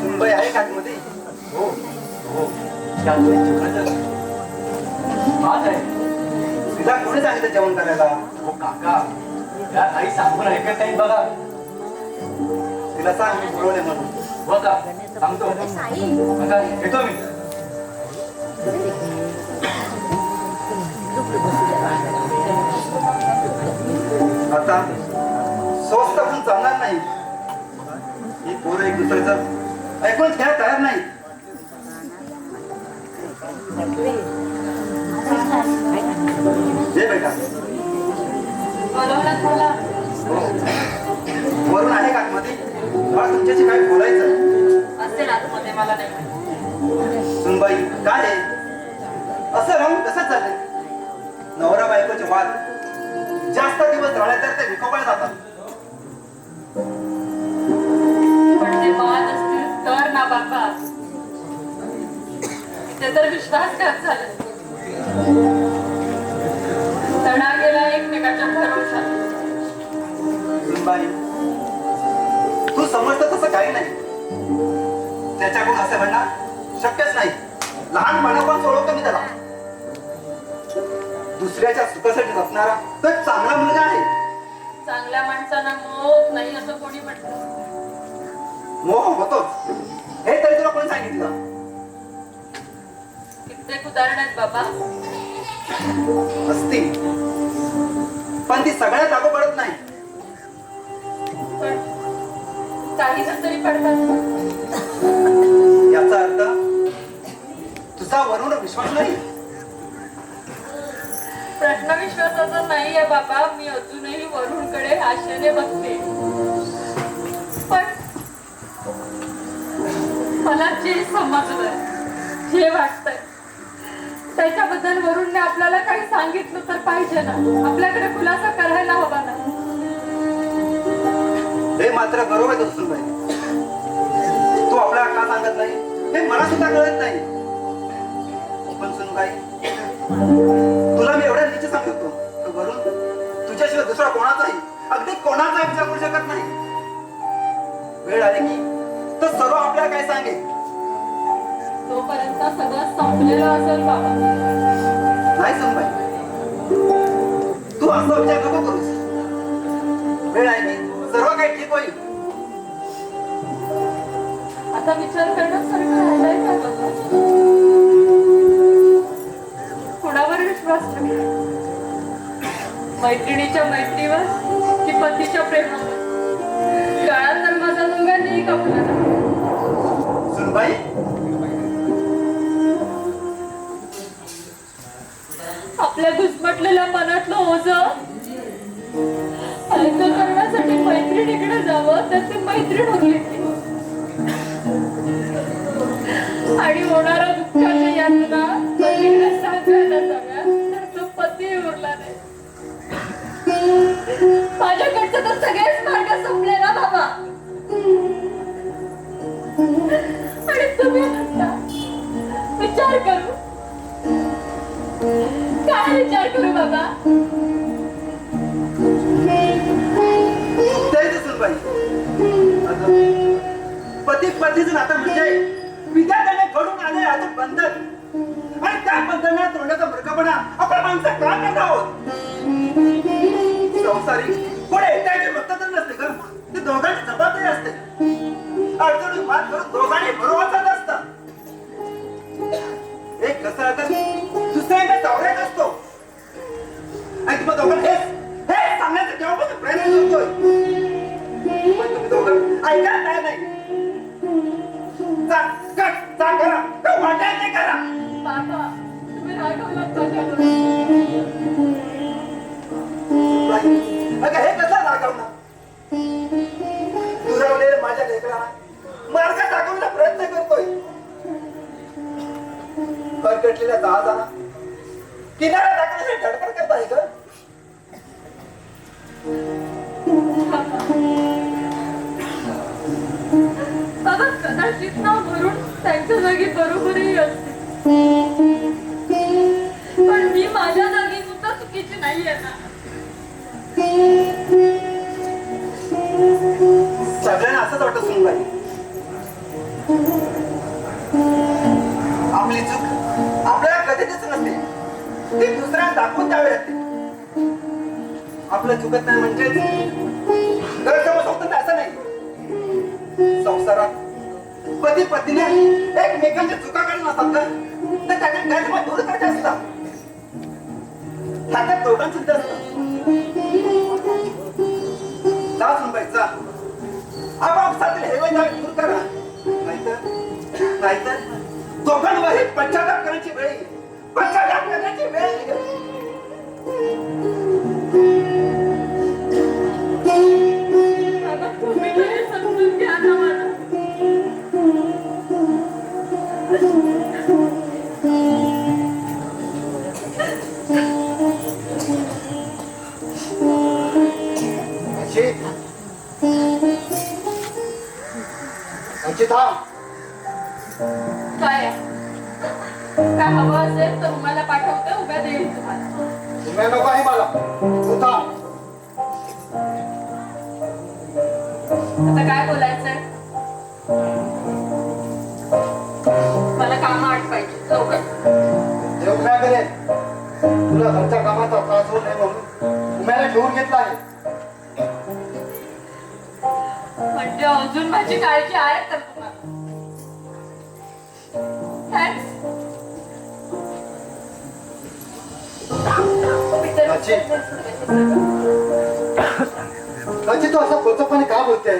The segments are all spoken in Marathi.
मुंबई आहे का मध्ये? हो हो आज आहे. तिला कोणी सांगितलं जेवण करायला? हो काका, या आई सांगून ऐकत नाही बघा. तिला सांग मी बोलवले म्हणून. हो का, सांगतो. काका येतो मी. आता स्वस्त पण चालणार नाही. ही पोरं एक दुसऱ्याचं ऐकून घ्यायला तयार नाही. जे बेटा वरून आहे का आतमध्ये? मला तुमच्याशी काय बोलायचं असेल आतमध्ये, मला नाही माहिती. सुनबाई काय आहे असं राहून कसं चाललंय? नवरा बायकोचे वाद जास्त दिवस झाले तर ते विकोपाला जातात. पण ते वाद असतील तर ना बाबा, ते तर विश्वासघात झालं. तडा गेला एकमेकाच्या भरोशात. सुनबाई तू समजतं तसं काही नाही. त्याच्याकडून असं म्हणणं शक्यच नाही. लहानपणापासून ओळखतो मी त्याला. दुसऱ्याच्या सुखासाठी जपणारा तो एक चांगला मुलगा आहे. चांगल्या माणसांना मोह नाही असं कोणी म्हटलं? मोह होतोच हे तरी तुला कोणी सांगितलं? कित्येक उदाहरण आहेत बाबा. असतील पण ती सगळ्यात लागू पडत नाही. पण काही जण तरी पडतात. याचा अर्थ तुझा वरून विश्वास नाही. प्रश्न विश्वासाचा नाही आहे बाबा. मी अजूनही वरूणकडे आशेने बघते. पण मला जे समजलंय, जे वाटतंय त्याच्याबद्दल वरूणने आपल्याला काही सांगितलं तर पाहिजे ना. आपल्याकडे खुलासा करायला हवा ना. हे मात्र बरोबर आहे सुनबाई. तू आपल्याला का सांगत नाही हे मला सुद्धा कळत नाही. पण सुनबाई तुला मी एवढ्या नीच सांगतो वरून तुझ्याशिवाय दुसरा कोणाचाही अगदी कोणाचा विचार करू शकत नाही. वेळ आली की तर सर्व आपल्याला काय सांगेल. तोपर्यंत सगळं संपलेलं असेल बाबा. नाही सुनबाई तू असा विचार नको करूस. वेळ आहे की सर्व काही ठीक होईल. आता विचार करण्यासारखं राहिलाय का बाबा? कोणावर विश्वास ठेवला? मैत्रिणीच्या मैत्रीवर की पतीच्या प्रेमावर? काळात तर माझा मुलगा नाही कपला. सुनबाई आपल्या घुसमटलेल्या मनातलं ओझं हलकं करण्यासाठी मैत्रिणीकडे जावं तर ती मैत्रीण उरली आणि होणारा दुःखाच्या यातना पतीकडे सांगायला जाव्या तर तो पती उरला नाही. माझ्याकडचे तर सगळेच मार्ग संपले ना बाबा. आणि तुम्ही म्हणता विचार करू. काय विचार करू बाबा? सुनबाई पती पतीचं नातं म्हणजे विद्यार्थ्याने घडून आले असं बंधन आणि त्या बंधनात तोंडाचा मृगपणा आपण माणसं का करत आहोत? संसारी पुढे एकट्याची फक्त तर नसते का? ते दोघांची जबाबदारी असते. अडचणी मात करून दोघांनी बरोबर असतात. एक कसं आता दुसऱ्याच्या सावरायच असतो आणि तुम्ही दोघांना हे सांगण्याचं केव्हापासून प्रयत्न करतोय. पण तुम्ही दोघं ऐकत नाही. करा वाटायचं करा. बाबा तुम्ही रागवलात माझ्यावर. हे कसं रागवणार? पेटलेल्या जहाजाला किनाऱ्या दाखवण्यासाठी धडपड करत आहे का? बाबा कदाचित ना म्हणून त्यांच्या जागी बरोबरही असते, पण मी माझ्या जागी सुद्धा चुकीची नाहीये ना. सगळ्यांना असंच वाटत सुनबाई, आपली चूक आपल्याला कधीच नसते, ती दुसऱ्याला दाखवून द्यावी लागते. आपलं चुकत नाही म्हणजे गैरसमज होतं असं नाही. संसारात पती पत्नीने एकमेकांच्या चुका काढून असतात का, तर त्याच्या गैरसमज दूर करायचे असतात. हातात दोघांचं सुद्धा असतं. जा सुनबाई जा, आपापसातील हेवेदार दूर करा, नाहीतर दोघांवरही पश्चाताप करण्याची वेळ येईल. पश्चाताप करण्याची वेळ येईल. बाबा तुम्ही तरी समजून घ्या ना मला. काय काय हवं असेल तर तुम्हाला पाठवते, उभ्या देईल तुम्हाला. नको आहे मला. आता काय बोलायचंय? मला काम आठ पाहिजे लवकर. देव काय करेल, तुला घरच्या कामाचा त्रास होऊ नये म्हणून उम्याला घेऊन घेतला आहे. म्हणजे अजून माझी काळजी आहे तर तुम्हाला. तू असं खोचपणे का बोलते?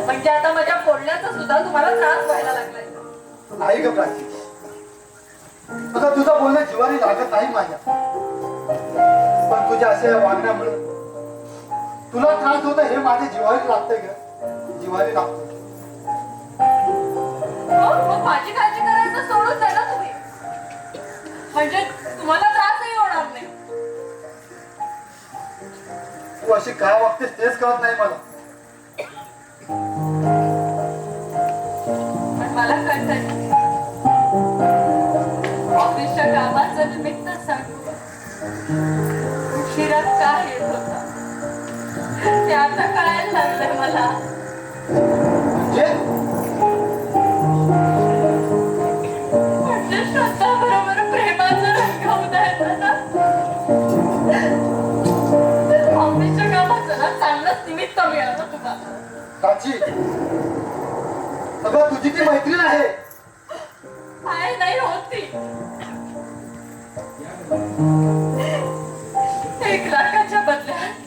म्हणजे आता माझ्या बोलण्याचा सुद्धा तुम्हाला त्रास व्हायला लागलाय? नाही ग प्राची, आता तुझं बोलणं जिवारी लागत नाही माझ्या, पण तुझ्या अशा वागण्यामुळे तुला त्रास होता हे माझ्या जिवारी लागतंय ग, जिवारी लागतं. मग माझी काळजी करायचं सोडून द्या ना तुम्ही, म्हणजे तुम्हाला त्रासही होणार नाही. तू अशी काय वागतेस तेच कळत नाही मला. पण मला कळतंय, ऑफिसच्या कामाचं निमित्त सांगू उशिरात का येत होता ते आता कळायला लागलंय मला. म्हणजे श्रद्धा बरोबर प्रेमाचं रंग उदाहरण ना. ऑफिसच्या कामाचं ना चांगलंच निमित्त मिळालं तुम्हाला. काची, सगळं तुझी ती मैत्रीण आहे. काय नाही होती. 1 लाखाच्या बदल्यात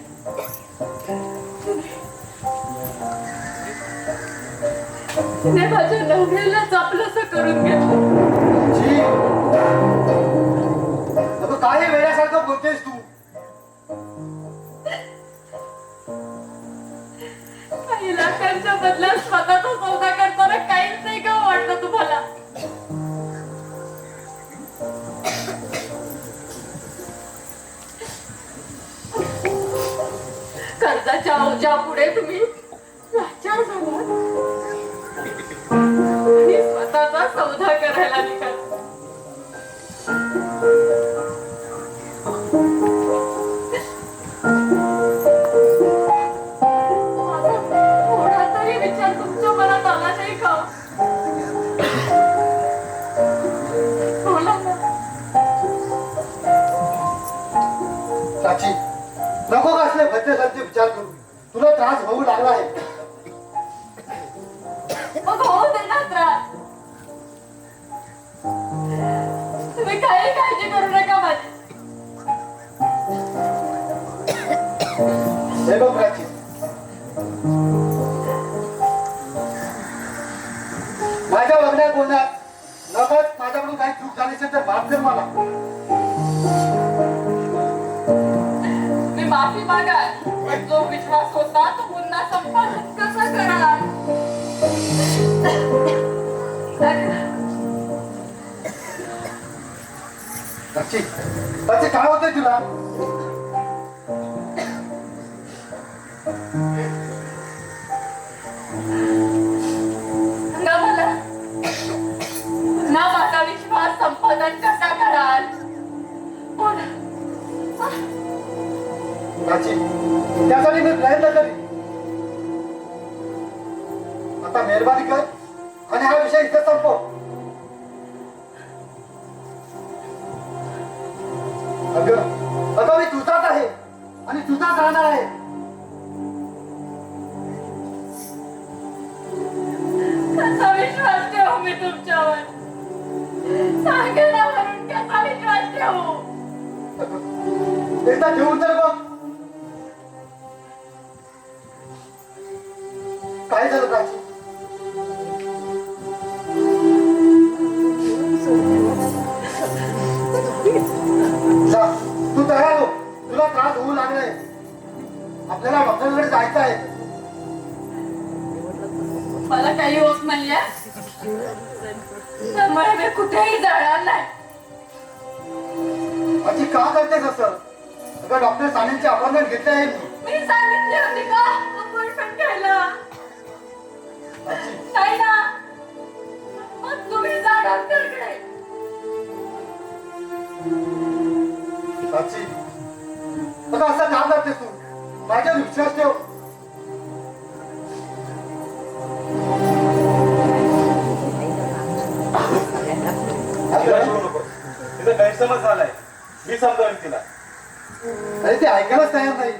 तिने माझ्या नवऱ्यालाच आपलंसं करून घेतलं. काय वेळासारखं बोलतेस तू? काही लाखांच्या बदल्यात स्वतःचा सौदा करताना काहीच नाही का वाटतं तुम्हाला? कर्जाच्या ओझ्या पुढे तुम्ही लाचार झालात आणि स्वतःचा सौदा करायला निघाला. थोडा तरी विचार तुमच्या मनात आला नाही का? बोला ना. चाची, नको कसले भद्दे विचार करू, तुला त्रास होऊ लागला आहे. मग होऊ दे ना त्रास. तुम्ही काही काळजी करू नका माझी. हे बघ प्राची, माझ्या वागण्यात बोलण्यात नकळत माझ्याकडून काही चूक झाली असेल तर माफ कर मला. मी माफी मागाल, पण जो विश्वास होता तो पुन्हा संपादन कसा कराल? प्राची, प्राची काय होतंय तुला? सांगा मला ना माझा विश्वास संपादन कसा कराल? प्राची, त्यासाठी मी प्रयत्न करीन. आता मेहरबानी कर आणि हा विषय इथे संपव. अगं मी तुझाच आहे आणि तुझाच राहणार आहे. कसा विश्वास ठेवू मी तुमच्यावर? सांगा ना म्हणून कसा विश्वास ठेवू? एकदा घेऊन तर बघ. काय झालं प्राची? जा, तू तयार हो. तुला त्रास होऊ लागलाय. आपल्याला डॉक्टरकडे जायचं आहे. मला काही होत नाहीये, त्यामुळे मी कुठेही जाणार नाही. अशी का करतेस असं? अगं डॉक्टर सानेंची अपॉइंटमेंट घेतली आहे. मी सांगितली होती का अपॉइंटमेंट घ्यायला? नाही ना, मग तुम्ही जा डॉक्टरकडे. साक्षी, अगं असं का करतेस तू? माझ्यावर विश्वास ठेव. तिचा गैरसमज झालाय. मी समजावेन तिला. अरे ते ऐकायलाच तयार नाही.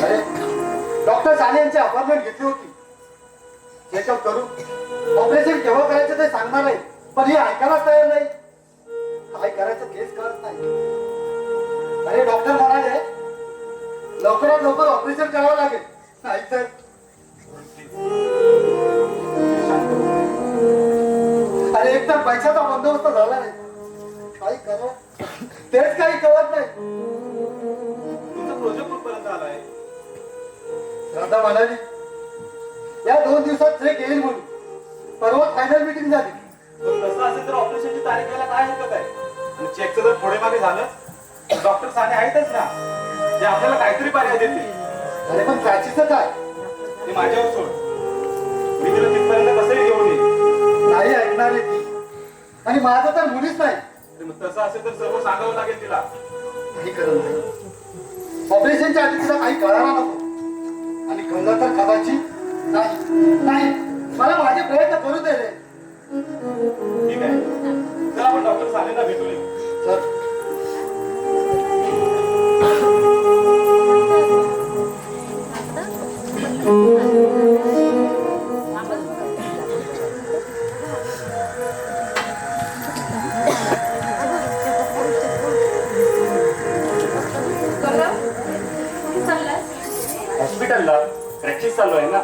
अरे डॉक्टर साने यांची अपॉइंटमेंट घेतली होती. चेकअप करू, ऑपरेशन केव्हा करायचं ते सांगणार आहे, पण हे ऐकायलाच तयार नाही. काय करायचं तेच कळत नाही. अरे डॉक्टर म्हणाले लवकरात लवकर ऑपरेशन करावं लागेल, नाहीतर अरे एकतर पैशाचा बंदोबस्त झाला नाही. काही करावं तेच काही कळत नाही. तुमचा प्रोजेक्ट कुठपर्यंत आलाय? राधा म्हणाली या 2 दिवसात चेक येईल म्हणून. परवा फायनल मीटिंग झाली. तसं असेल तर ऑपरेशनची तारीख घ्यायला काय हरकत आहे? आणि चेकचं जर पुढे मागे झालं, डॉक्टर साने आहेतच ना, ते आपल्याला काहीतरी पर्याय देतील. अरे पण प्राचीचं काय? ते माझ्यावर सोड. मी तिला तिथपर्यंत कसंही घेऊन येईल. नाही ऐकणार आहे ती. आणि माझं तर मुलीच नाही. मग तसं असेल तर सर्व सांगावं लागेल तिला. काही करत नाही. ऑपरेशनच्या आधी तिला काही कळायला नको. आणि कळलं तर कदाचित नाही. मला माझे प्रयत्न करू दे रे. ठीक आहे, चला आपण डॉक्टर सानेंना भेटून येऊ. चल. हॉस्पिटलला प्रॅक्टिस चालू आहे ना.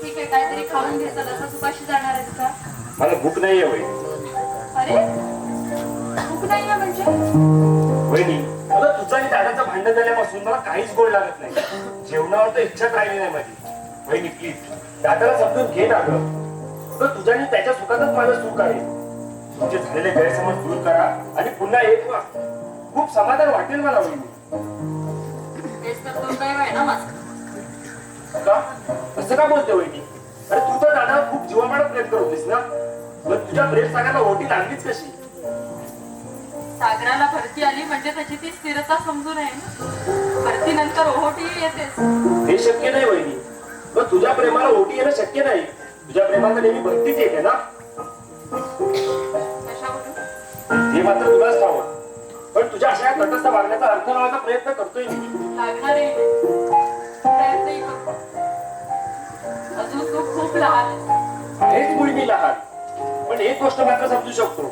ठीक आहे, काहीतरी खाऊन घे. चला, तू कशी जाणार आहेस का? मला भूक नाहीये वहिनी. अरे भूक नाहीये म्हणजे? वहिनी, मला तुझं आणि दादाचं भांडण झाल्यापासून मला काहीच गोड लागत नाही. जेवणावर तर इच्छाच राहिली नाही माझी. वहिनी प्लीज दादाला समजून घे ना गं. तुझ्या आणि त्याच्या सुखातच माझं सुख आहे. तुमचे झालेले गैरसमज दूर करा आणि पुन्हा एक व्हा. खूप समाधान वाटेल मला वहिनी. तेच तर दुर्दैव आहे ना माझं. का असं का बोलते वहिनी? अरे तू तर दादा खूप जीवापाड प्रेम करत होतीस ना. मग तुझ्या प्रेम सागराला ओटी लागलीच कशी? सागराला भरती आली म्हणजे त्याची ती स्थिरता समजून आहे ना. भरतीनंतर ओहोटी येतेच. हे शक्य नाही वहिनी. मग तुझ्या प्रेमाला ओटी येणं शक्य नाही. तुझ्या प्रेमाला नेहमी भक्तीच येते ना. कशावरून? हे मात्र तुलाच ठाऊक. पण तुझ्या अशा तटस्थ वागण्याचा अर्थ लावण्याचा प्रयत्न करतोय मी. लागणार आहे प्रयत्नही करतो. अजून तू खूप लहान आहेस. आहेच मुळी मी लहान, पण एक गोष्ट मात्र समजू शकतो.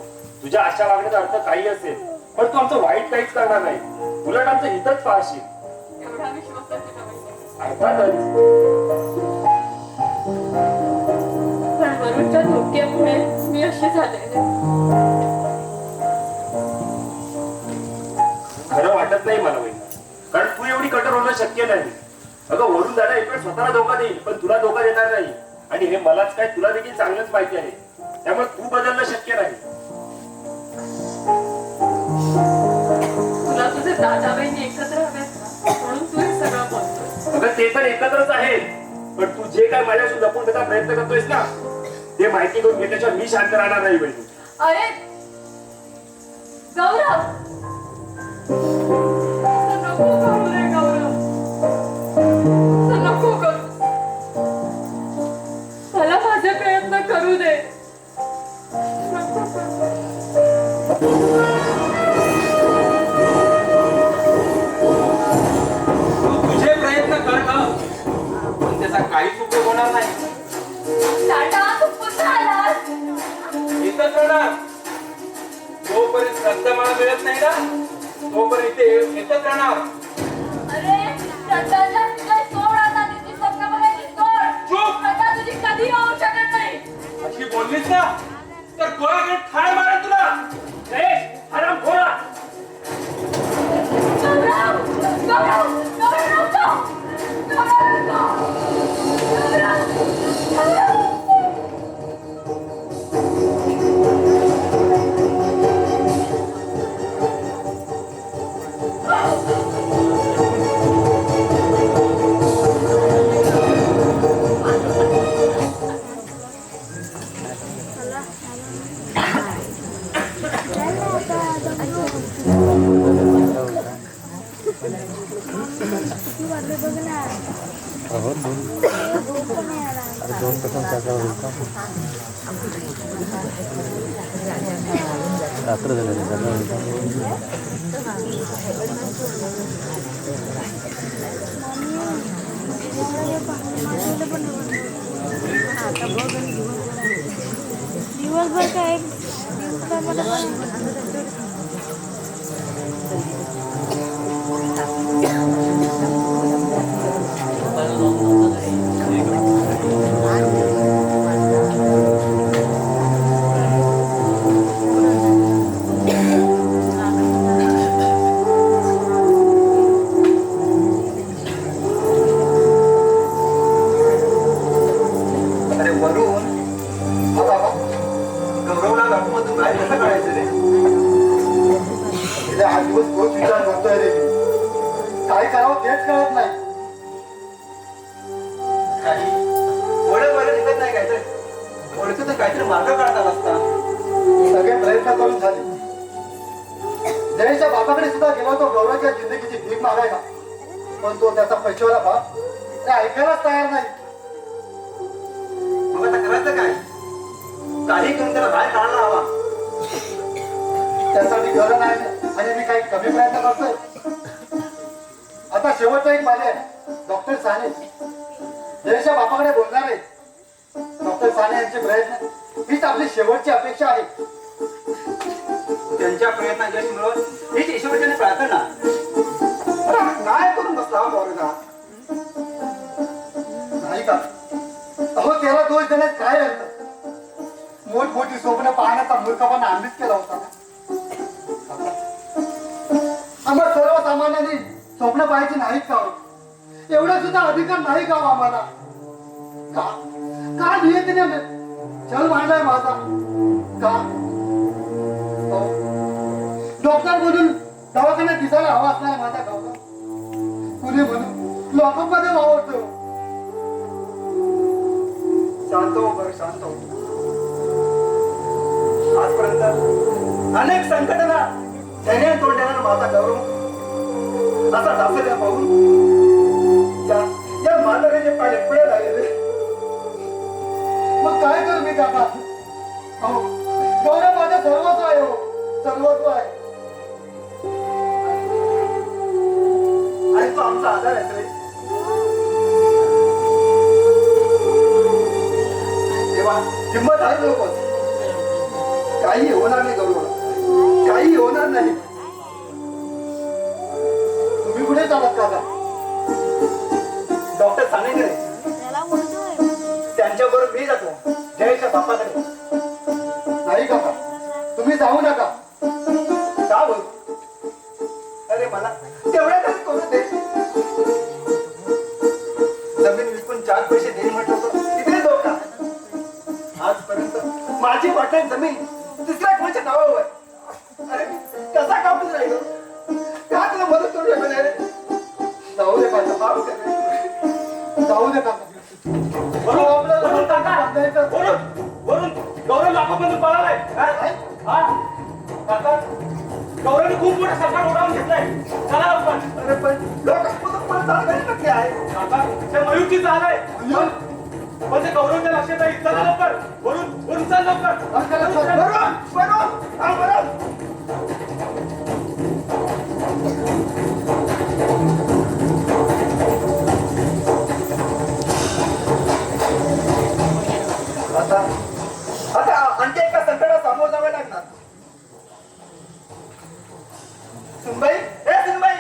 तुझ्या अशा वागण्याचा अर्थ काही असेल, पण तू आमचं वाईट काहीच करणार नाही. उलट आमचं हितच पाहशील. एवढा विश्वास आहे तुझ्यावर. अर्थातच. पण वरूनच्या धोक्यामुळे मी अशी झाले. खरं वाटत नाही मला वहिनी, कारण तू एवढी कठोर होणं शक्य नाही. अगं वरून दादा एक वेळ स्वतःला धोका देईल, पण तुला धोका देणार नाही. आणि हे मलाच काय तुला देखील चांगलंच माहिती आहे. त्यामुळे तू बदलणं शक्य नाही. तुला तुझे दादा बहिणी एकत्र हवेत ना, म्हणून तू हे सगळं बोलतोय. अगं ते तर एकत्रच आहे, पण तू जे काय माझ्याशी लपून देण्याचा प्रयत्न करतोयस ना, ते माहिती करून घेतल्याशिवाय मी शांत राहणार नाही बहिणी. अरे गौरव, असं नको करू रे गौरव, असं नको करू. मला माझे प्रयत्न करू दे. नको करू. तुझे प्रयत्न कर ना, पण त्याचा काहीच उपयोग होणार नाही. टाटा, तू कुठं आलास? इथंच राहणार. जोपर्यंत श्रद्धा मला मिळत नाही ना, तोपर्यंत इथे येतच राहणार. अरे श्रद्धाला तुझं सोड आता, तुझी स्वप्न बघायची सोड. चूप. श्रद्धा तुझी कधी होऊ शकत नाही. अशी बोललीस ना तर गोळा ठार मारेल तुला. हराम खोरा. गौरव, गौरव, गौरव नको. गौरव नको. गौरव, गौरव. रात्र झालं दिवसभर काय अरे वरून हा बाबा गौरवला बापूमधून काय कसं कळायचं रे? गेले 8 दिवस तोच विचार करतोय रे मी. काय करावं तेच कळत नाही. काही ओळख वगैरे निघत नाही काय तर ओळखीत काहीतरी मार्ग काढता असता. सगळे प्रयत्न करून झाले. जयेशच्या बापाकडे सुद्धा गेला होतो गौरवच्या जिंदगीची भीक मागायला, पण तो त्याचा पैशावाला बाप ते ऐकायलाच तयार नाही. मग आता करायचं काय? काही करून त्याला बाहेर काढला हवा. त्यासाठी गरज नाही आणि मी काही कमी प्रयत्न करतोय. आता शेवटचा एक माझे डॉक्टर साने जयेशच्या बापाकडे बोलणार आहे. डॉक्टर साने यांचे प्रयत्न हीच आपली शेवटची अपेक्षा आहे. त्यांच्या प्रयत्नात यश मिळवत हीच ईश्वराच्याने प्रार्थना. अरे काय करून बसला हा पोरगा? नाही का? अहो त्याला दोष देण्यात काय अर्थ? मोठमोठी स्वप्न पाहण्याचा मूर्खपणा आम्हीच केला होता. आम्हाला सर्वसामान्यांनी स्वप्न पाहायची नाहीत का? एवढा सुद्धा अधिकार नाही का आम्हाला? का का नियतीने छल मांडलाय माझा? का डॉक्टर म्हणून दवाखान्यात दिसायला हवा असणार माझा गावचा कुणी म्हणून लोकांमध्ये वावरतो. शांत हो बरं, शांत हो. आजपर्यंत अनेक संकटांना धैर्याने तोंड देणारा माझा गौरव असा ढासळल्या पाहून या म्हाताऱ्याचे पाणी पुढे लागले. मग काय करू मी काका? अहो गौरव माझं सर्वस्व आहे. हो सर्वस्व आहे. आणि तो आमचा आधार आहे रे. तेव्हा हिंमत आहे नकोस. काही होणार नाही गौरव, काही होणार नाही. तुम्ही कुठे चालत काका? डॉक्टर सानेकडे. त्याला बोलतोय त्यांच्याबरोबर मी जातो जयेशच्या बापाकडे. नाही काका, तुम्ही जाऊ नका. का बोल? अरे मला तेवढ्यातच करू दे. जमीन विकून 4 पैसे देईन म्हटलं तर तिकडे जाऊ का? मी दुसऱ्या कोणाच्या नावावर अरे कसा कापूस राहिलो का तुला मदत करू शकत नाही रे? जाऊ दे माझा माफ कर. जाऊ दे काका. वरून काका वरून गौरव लाखामधून पळालाय काय? हा काका गौरवने खूप मोठा सरकार उडावून घेतलाय. चला लवकर. अरे पण लोक परत चालू नक्की आहे काका ते मयूरची चाल आहे. पण ते गौरवच्या लक्षात आहे. चला लवकर वरून वरून चल लवकर. आता आता आणखी एका संकटाला सामोरं जावं लागणार. सुनबाई ए सुनबाई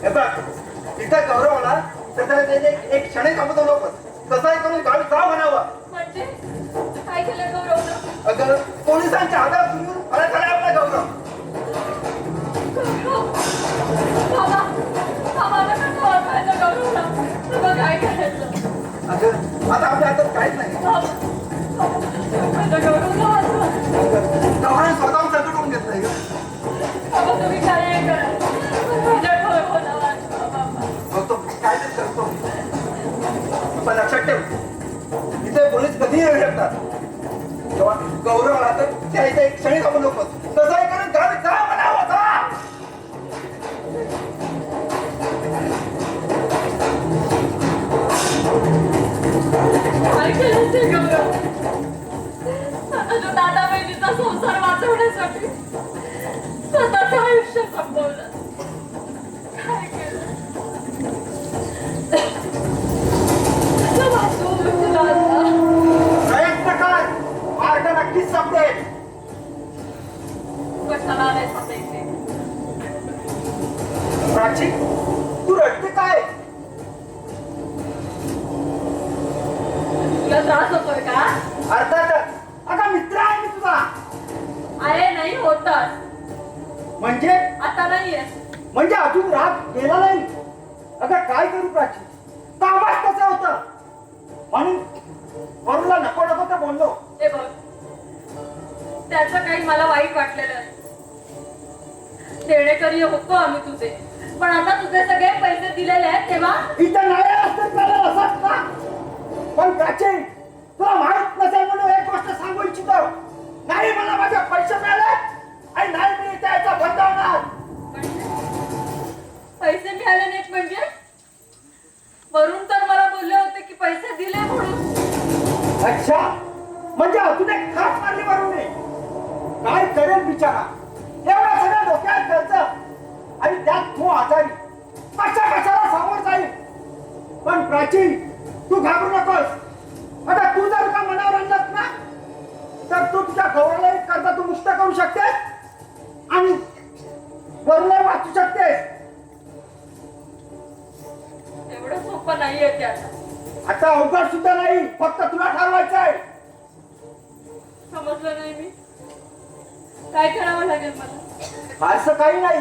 हे बघ इथं गौरव होणार तर त्याला त्याने एक क्षणी थांबवतो नको कसंही करून गावी जा म्हणावं. म्हणजे काय केलं गौरवनं? अगं पोलिसांच्या हातात तुम्ही फरार झाला आपला गौरव. बाबा बाबा नका वाचवायचं गौरवला. तुला काय करायचं? अगं आता आपल्या हातात काहीच नाही. माझ्या गौरवला वाचवा. गौरव स्वतःहून संकट होऊन घेतलंय ग. बाबा तुम्ही काय करा माझ्या गौरवला वाचवा बाबा. मग तो काय ते करतो पण लक्षात ठेव इथे पोलीस कधीही येऊ शकतात. जेव्हा गौरव आला तर त्या इथे एक क्षणी थांबू नको कसंही करून गावी जा म्हणावं जा. काय केलं ते गौरव? स्वतःच्या दादा बहिणीचा संसार वाचवण्यासाठी स्वतःचं आयुष्य संपवलं. काय केलं? कसं वाचवू तुला आता? प्रयत्न कर मार्ग नक्कीच सापडेल. कशाला आलाय स्वतः इथे? प्राची तू रडते काय? तुला त्रास होतोय का? अर्थातच अगं मित्र आहे मी तुझा. अरे नाही होतात. म्हणजे आता नाहीये. म्हणजे अजून राग गेला नाही. अगं काय करू प्राची कामाच तसं होतं म्हणून वरूनला नको नको तर बोललो. हे बघ त्याचं काही मला वाईट वाटलेलं नाही. देणेकरी होतो आम्ही तुझे पण आता तुझे सगळे पैसे दिलेले आहेत तेव्हा इथं नाही असतं चालेल असंच ना. पण प्राची तुला माहित नसेल म्हणून एक गोष्ट सांगू इच्छितो. नाही मला माझे पैसे मिळाले आणि नाही मी इथे यायचा बंद होणार. पैसे मिळाले नाहीत म्हणजे वरून तर मला बोलले होते की पैसे दिले म्हणून. अच्छा म्हणजे अजून एक खास मारली वरून काय करेल बिचारा. एवढा सगळं डोक्यात खर्च आणि त्यात तू आजारी कशाला समोर जाईल. पण प्राची तू घाबरू नकोस. आता तू जर का मनावर आणलास ना तर तू तुझ्या गौरवला एक करता तू मुक्त करू शकतेस आणि वरूनही वाचू शकतेस. एवढं सोपं नाहीये ते आता. आता अवघड सुद्धा नाही फक्त तुला ठरवायचं आहे. समजलं नाही मी. काय करावं लागेल मला? असं काही नाही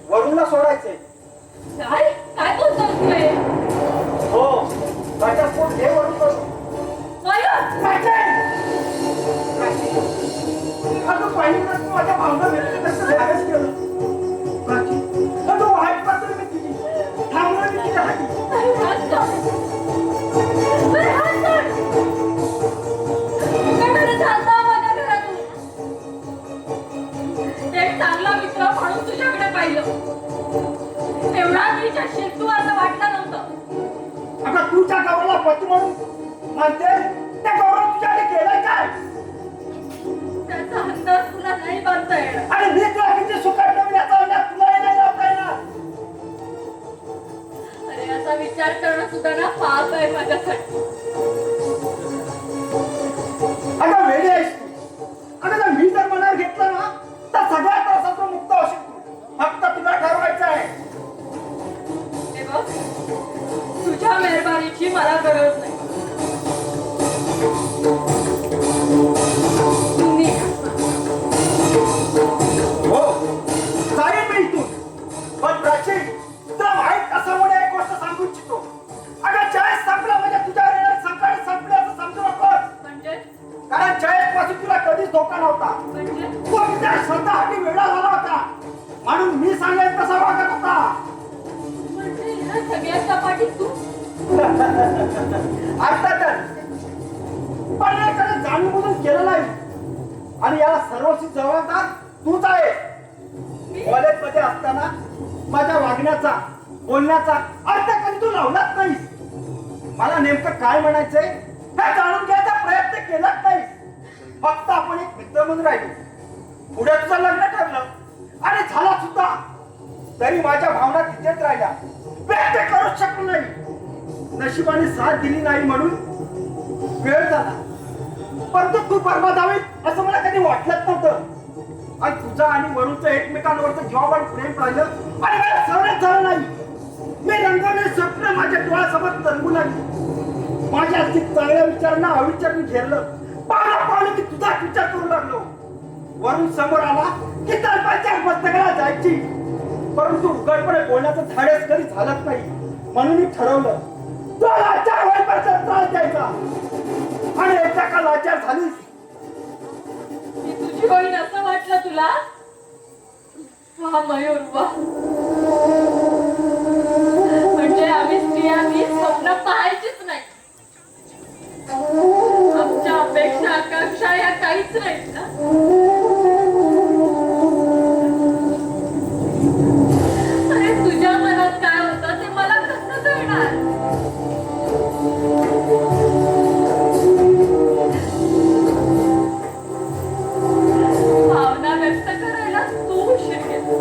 वरूनला सोडायचंय. काय काय बोलतोस तू हे? हो माझ्या पोट घे वरून करू. मयूर! अगं पाहिजे तू माझ्या भावना भेटले तसं धाडस केलं. प्राची अगं वाईट पात्र मी तुझी थांबलं मी तुझ्यासाठी. अरे हात सोड. अरे हात सोड. कशाला चालता माझ्या घरातून? एक चांगला मित्र म्हणून तुझ्याकडे पाहिलं. एवढा नीच असशील तू असं वाटलं नव्हतं. अगं तू त्या गौरवला पती म्हणून म्हणते त्या गौरव तुझ्याकडे केलंय काय? त्याचा अंदाज तुला नाही बांधता येणार. आणि मी तुला किती सुखात ठेवून याचा अंदाज तुलाही नाही लावता येणार. अरे असा विचार करणं सुद्धा ना पाप आहे माझ्यासाठी. अगं वेडी आहेस तू. अगं जर मी जर मनावर घेतलं ना तर सगळ्यात असं तू मुक्त होशील तू. फक्त तुला ठरवायचं आहे. हे बघ तुझ्या मेहरबानीची मला गरज नाही. तू निघ. अर्थातच पण याकडे जाणून केलं नाही आणि याला सर्वस्वी जबाबदार तूच आहे. कॉलेजमध्ये असताना माझ्या वागण्याचा बोलण्याचा अर्थ कधी तू लावलाच नाही. मला नेमकं काय म्हणायचंय हे जाणून घ्यायचा प्रयत्न केलाच नाही. फक्त आपण एक मित्र म्हणून राहिलो. पुढे तुझं लग्न ठरलं आणि झाला सुद्धा तरी माझ्या भावना तिथेच राहिल्या. व्यक्त करूच शकलो नाही. नशिबाने साथ दिली नाही म्हणून वेळ झाला. परंतु तू बरबाद हवीत असं मला कधी वाटलंच नव्हतं. आणि तुझं आणि वरूनचं एकमेकांवरचं जीवावर प्रेम राहिलं आणि मला सवरच झालं नाही. मी रंगवले स्वप्न माझ्या डोळ्यासमोर तरंगू लागली. माझ्या अस्तित्व चांगल्या विचारांना अविचार मी घेरलं. पावलं मी तुझा विचार करू लागलो. वरून समोर आला की तलपाच्या मस्तकाला जायची. परंतु उघडपणे बोलण्याचं धाडस कधी झालंच नाही. म्हणून मी ठरवलं तुला लाचार होईपर्यंत त्रास द्यायचा. आणि एकदा का लाचार झालीस मी तुझी होईन असं वाटलं तुला? वा मयूर वा. म्हणजे आम्ही स्त्रियांनी स्वप्न पाहायचीच नाही. आमच्या अपेक्षा आकांक्षा या काहीच नाहीत ना. अरे तुझ्या मनात काय होतं ते मला कसं कळणार? भावना व्यक्त करायला तू उशीर केला.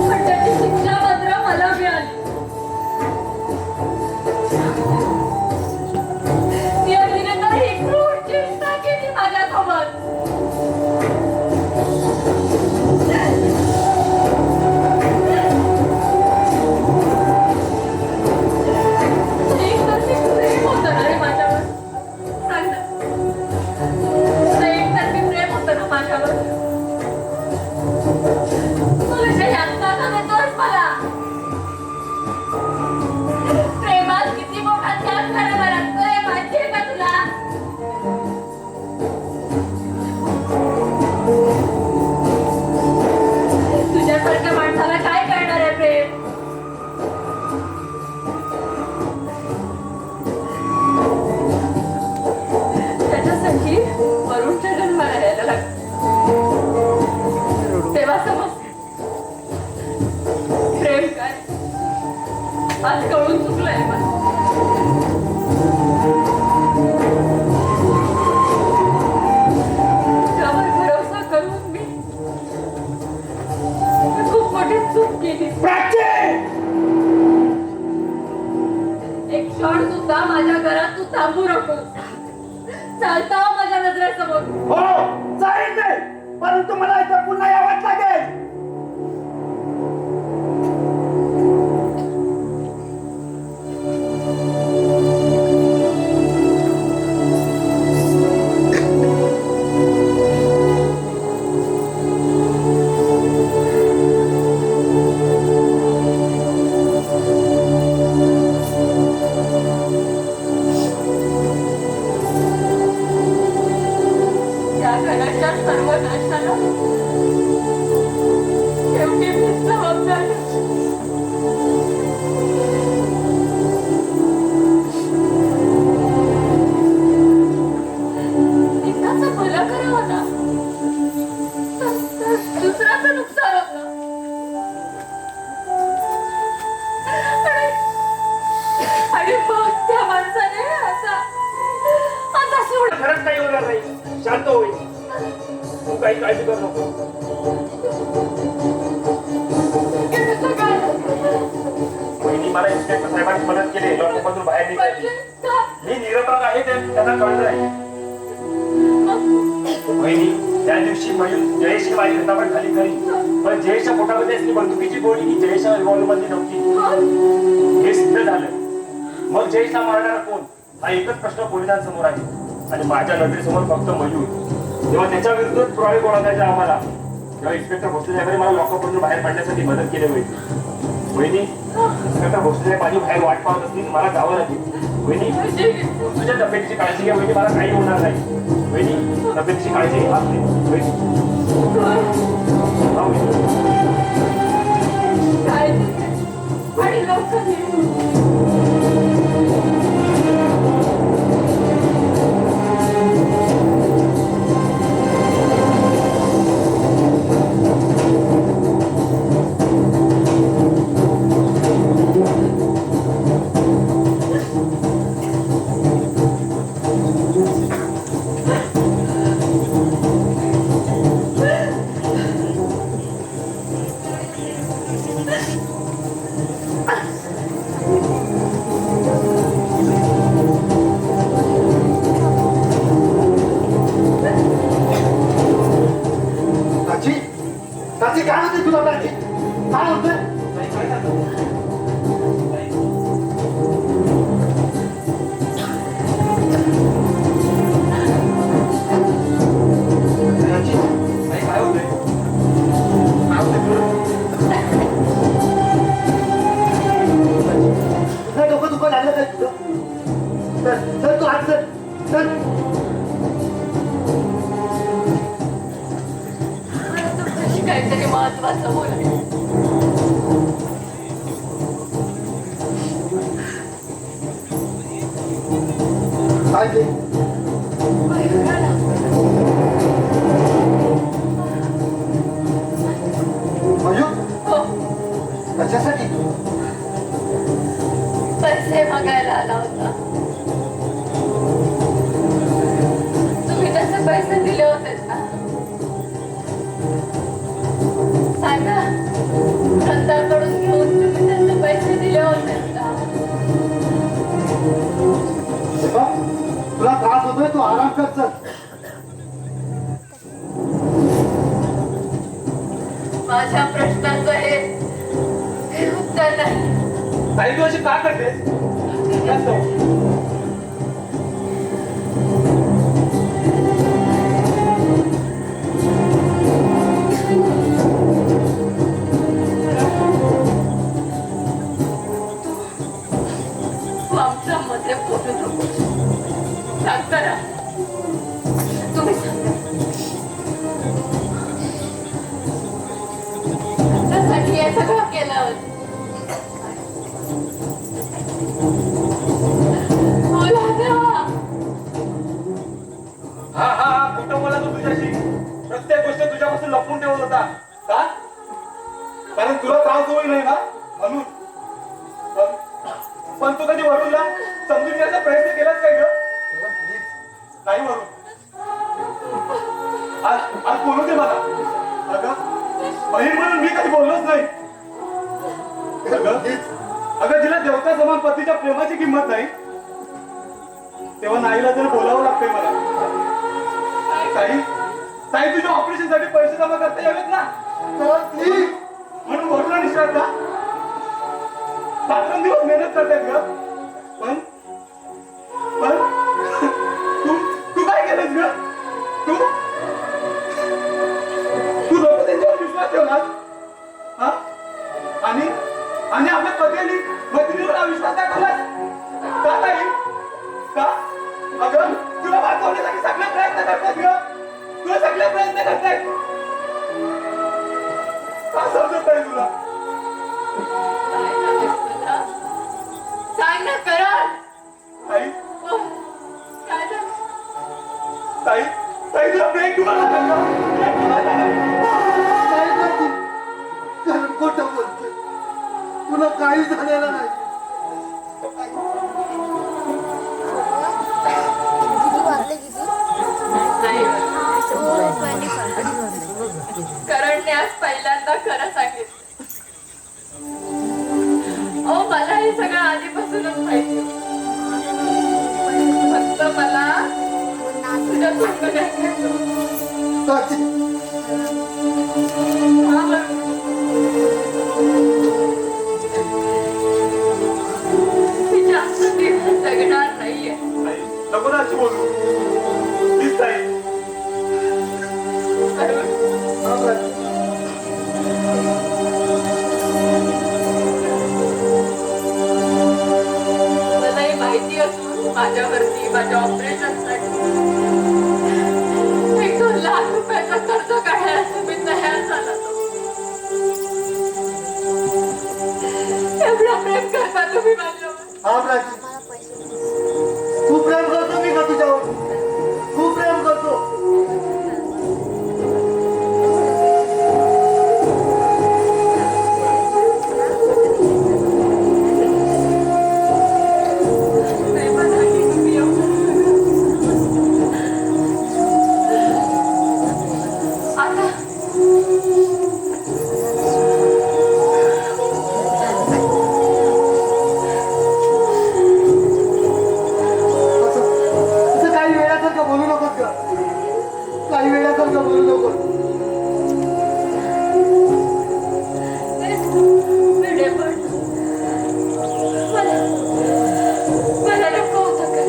पण त्याची शिक्षा मात्र मला मिळाली. नियतीने तर ही क्रूर चिंता केली माझ्यासोबत. एक तर ते प्रेम होतं ना रे माझ्यावर. सांग ना. एक तर ते प्रेम होतं ना माझ्यावर. तुला काही अंदाजा देतोस मला? प्रेमात किती मोठा त्याग करावा लागतोय माहितीये का तुला? तुझ्यासारख्या माणसाला काय कळणार आहे प्रेम? त्याच्यासाठी वरूणच्या जन्माला यायला लागतं. तेव्हा समजते प्रेम काय. आज कळून चुकलंय मला. तुझ्यावर भरोसा करून मी खूप मोठी चूक केली. एक क्षण सुद्धा माझ्या घरात तू थांबू नकोस. चालता माझ्या नजरेसमोर. हो जाईल नाही. परंतु मला इथं पुन्हा यावंच लागेल. या घराच्या सर्व नाशाला शेवटी मीच जबाबदार. एकाचं भलं करावं ना तर दुसऱ्याचं नुकसान होतं. आणि मग त्या माणसाने असा सोड. खरंच काही होणार नाही. शांत होईल. तू काही काळजी करू नको. वहिनी मला इन्स्पेक्टर साहेबांनी मदत केली. लॉकअपमधून बाहेर निघाली. मी निरपराध आहे ते त्यांना कळलं नाही. वहिनी त्या दिवशी मयूर जयेशची माझी हातावर खाली खरी. पण जयेशच्या पोटामध्ये असली बंदुकीची गोळी ही जयेशच्या रिव्हॉल्वर मध्ये नव्हती. हे सिद्ध झालं. मग जयेशला मारणारा कोण हा एकच प्रश्न पोलिसांसमोर आहे. आणि माझ्या नजरेसमोर फक्त मयूर. तेव्हा त्याच्या विरुद्ध पुरावे गोळा करायचे आम्हाला. तेव्हा इन्स्पेक्टर भोसले साहेबांनी मला लॉकअपमधून बाहेर पडण्यासाठी मदत केली. वहिनी इन्स्पेक्टर भोसले साहेब माझी बाहेर वाट पाहत असतील. मला जावं लागेल. वहिनी तुझ्या तब्येतीची काळजी घ्या. वहिनी मला काही होणार नाही. वहिनी तब्येतीची काळजी घ्या. वहिनी काय आणि लवकर ये. प्राची प्राची काय होते तुला प्राची काय होतं प्राची, आई काय होतंय? काय होतंय तुला? तुझं डोकं दुखत लागलं काय तुझं चल चल तू आज चल चल मला तुमच्याशी काहीतरी महत्वाचं बोलायचं. काय ते मयूराला मयूर हो कशासाठी पैसे मागायला आला होता. तुम्ही त्याचे पैसे दिले होते ना? सांगा, नंतरकडून घेऊन तुम्ही त्याचे पैसे दिले होते का? हे बघ, तुला त्रास होतोय तू आराम कर चल माझ्या प्रश्नाचं हे उत्तर नाही. आई तू अशी का करतेस? जास्त. तू आमच्यामध्ये बोलू नको. सांगता ना, तुम्ही सांगा. त्यासाठी हे सगळं केलं होतं. बोला ना. हा कुठं बोला तू तुझ्याशी प्रत्येक गोष्ट तुझ्यापासून लपवून ठेवत होता का? कारण तुला त्रास होईल नाही ना म्हणून. पण तू कधी वरूनला समजून घ्यायचा प्रयत्न केलाच काय ग? नाही वरून आज बोलू दे मला. अगं बहीण म्हणून मी कधी बोललोच नाही. अगं जिला देवता समान पतीच्या प्रेमाची किंमत नाही तेव्हा नाईला जर बोलावं लागतंय मला. ताई ताई तुझ्या ऑपरेशन साठी पैसे जमा करता यावेत ना म्हणून वरून आणि श्रद्धा दिवस मेहनत करतायत ग. पण पण तू तू काय केलंस ग? तू तू लोक त्यांच्यावर विश्वास ठेवलास हा? आणि आणि आपल्या पत्नी मैत्रिणीवर विश्वास दाखवलास का ताई? का? अगं तुला वाचवण्यासाठी सगळे प्रयत्न करतात ग. तुला सगळे प्रयत्न करतायत. का समजत नाही तुला? काय झालं तुला? सांग ना करण. ताई हो, काय झालं? ताई ताई तुला ब्रेक तुला लागला का? ब्रेक तुला लागला? नाही प्राची कारण खोटं बोलतोय तुला काही झालेलं नाही किती वाजले किती नाही. हो 25 करणने आज पहिल्यांदा खरं सांगितलं. ओ मला हे सगळं आधीपासूनच माहिती होतं. फक्त मला तुझ्या संग नाही प्राची मी जास्त दिवस जगणार नाहीये. ताई नको ना अशी बोलू. प्लीज ताई. करण, हा प्राची मलाही माहिती असून माझ्यावरती माझ्या ऑपरेशनसाठी 1-2 लाख रुपयाचा कर्ज काढायला तुम्ही तयार झाला. एवढा काही वेळासारखं बोलू नको. वेडेपण. मला नको होतं का?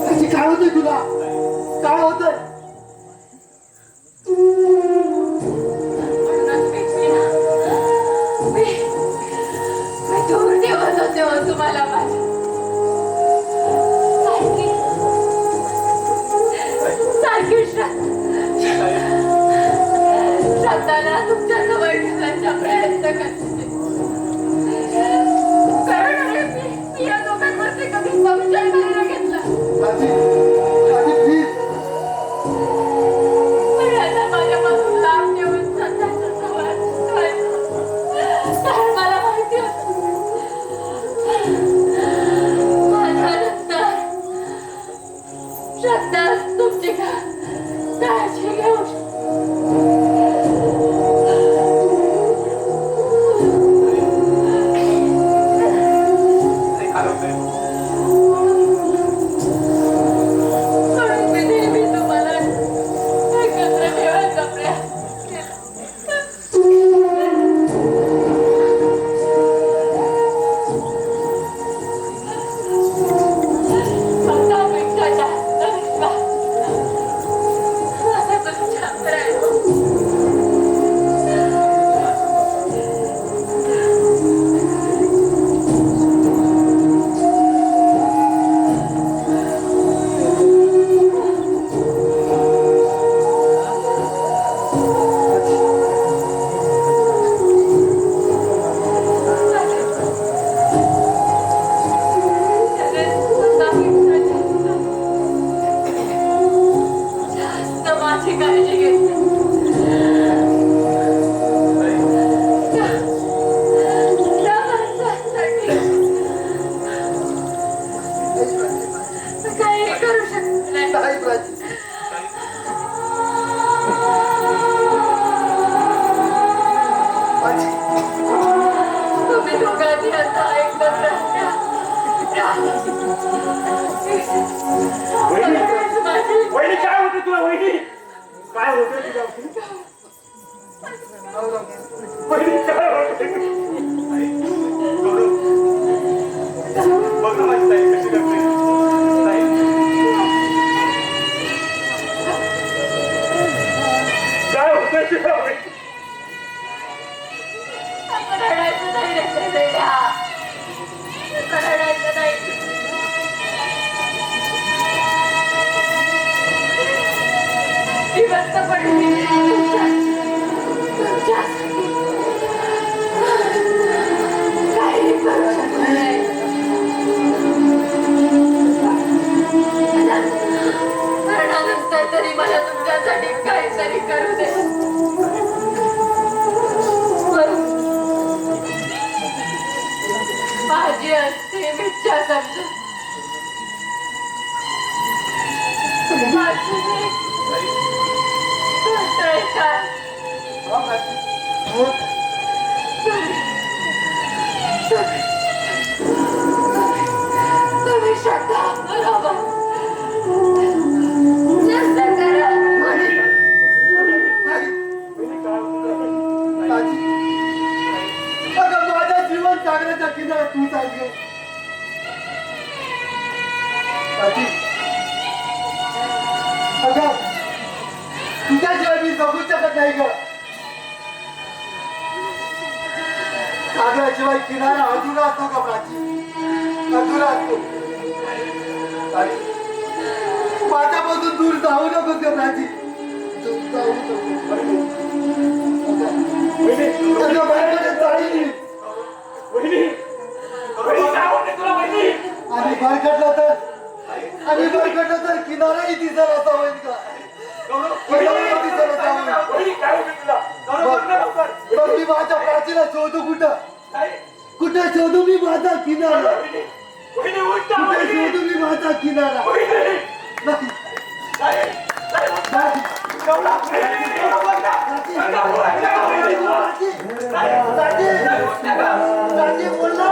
त्याची काय होतंय तुला? काय होतंय? म्हणूनच मी दूर ठेवत होते हो तुम्हाला माझ्या. सारखी श्रद्धाला तुमच्या जवळ ठेवण्याचा प्रयत्न करते. कारण मी या दोघांवरती कधी संशय नाही घेतला. प्लीज पण आता माझ्यापासून लांब ठेवून श्रद्धाच्या जवळ ठेवायचं. कारण मला माहिती होतं माझ्यानंतर श्रद्धा तुमची काळजी घेऊ शकते. म्हणून मी नेहमी तुम्हाला एकत्र ठेवायचा प्रयत्न केला. स्वतःपेक्षा जास्त विश्वास माझा तुमच्यावर आहे. जास्त माझी काळजी घेतली. त्या माणसासाठी काही करू शकत नाही. नाही प्राची. तुम्ही दोघांनी आता एकत्र माझी वहिनी काय होते तुला? वहिनी काय होते तुला? वहिनी काय होते? बघ ना माझी ताई कशी करते. ताई. काय होते तुला? वहिनी आपण रडायचं नाही रे बेटा. आपण रडायचं नाही. जिवंत पडली तुमच्यासाठी काही करू शकत नाही. मरणानंतर तरी मला तुमच्यासाठी काहीतरी करू दे. माझी असते इच्छा समजून माझी करतोय का? तुम्ही श्रद्धा बरोबर जास्त करा. अगं माझ्या जीवन जागण्याच्या किनाऱ्या तूच आहेस ग. अगं तुझ्याशिवाय मी जगू शकत नाही ग. सागराशिवाय किनारा अधुरा असतो का प्राची? अधुरा असतो. माझ्यापासून दूर जाऊ नको ग प्राची. जाऊ नको. अगं माझ्याकडे जाईल. वहिनी वहिनी काय होते तुला? वहिनी आणि भरकटलं तर किनाराही दिसला असा होईल का? किनाराही दिसला असा होईल. वहिनी काय होते तुला? मग मी माझ्या प्राचीला शोधू कुठं? कुठं शोधू मी माझा किनारा? वहिनी उठा. कुठे शोधू मी माझा किनारा? वहिनी नाही. नाही नाही. एवढा. प्राची. प्राची. प्राची. दाजी बोल ना